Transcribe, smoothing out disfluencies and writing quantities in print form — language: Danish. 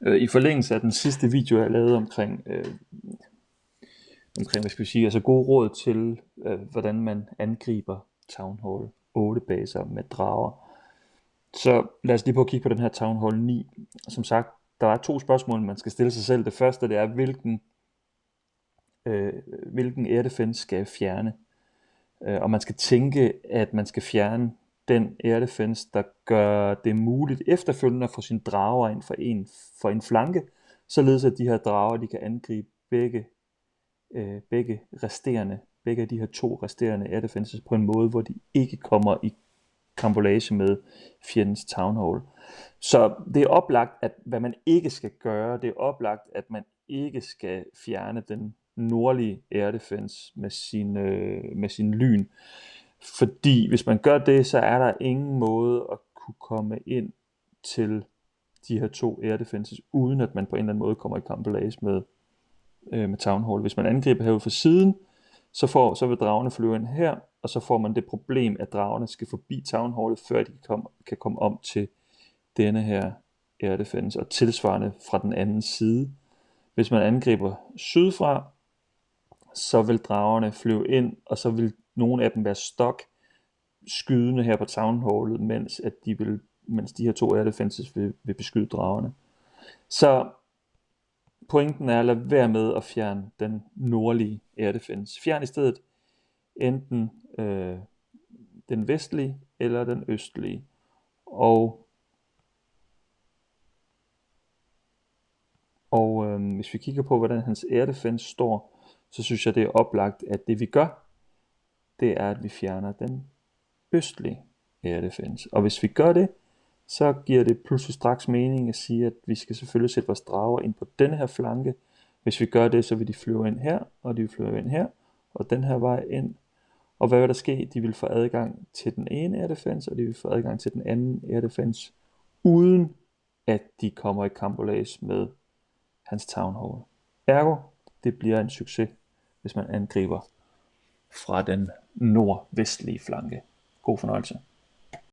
I forlængelse af den sidste video, jeg lavede omkring hvad skal vi sige, altså gode råd til, hvordan man angriber Town Hall 8 baser med drager. Så lad os lige prøve at kigge på den her Town Hall 9. Som sagt, der er 2 spørgsmål, man skal stille sig selv. Det første, det er, hvilken air defense skal jeg fjerne? Og man skal tænke, at man skal fjerne den air defense, der gør det muligt efterfølgende at få sine drager ind for en flanke, således at de her drager, de kan angribe begge af de her 2 resterende air defenses på en måde, hvor de ikke kommer i karambolage med fjendens town hall. Så det er oplagt, at hvad man ikke skal gøre, det er oplagt, at man ikke skal fjerne den nordlige air defense med sin lyn. Fordi hvis man gør det, så er der ingen måde at kunne komme ind til de her 2 air defenses, uden at man på en eller anden måde kommer i karambolage med town hall. Hvis man angriber herude fra siden, så vil dragerne flyve ind her, og så får man det problem, at dragerne skal forbi town hallet, før de kan komme om til denne her air defense, og tilsvarende fra den anden side. Hvis man angriber sydfra, så vil dragerne flyve ind, og så vil nogle af dem være stok skydende her på town hallet, mens de her 2 air defenses vil beskyde dragerne. Så pointen er at lade være med at fjerne den nordlige air defense. Fjern i stedet enten den vestlige eller den østlige. Og hvis vi kigger på, hvordan hans air defense står, så synes jeg, det er oplagt, at det vi gør, det er, at vi fjerner den østlige air defense. Og hvis vi gør det, så giver det pludselig straks mening at sige, at vi skal selvfølgelig sætte vores drager ind på denne her flanke. Hvis vi gør det, så vil de flyve ind her, og de vil flyve ind her, og den her vej ind. Og hvad vil der ske? De vil få adgang til den ene air defense, og de vil få adgang til den anden air defense, uden at de kommer i karambolage med hans town hall. Ergo, det bliver en succes, hvis man angriber fra den nordvestlige flanke. God fornøjelse.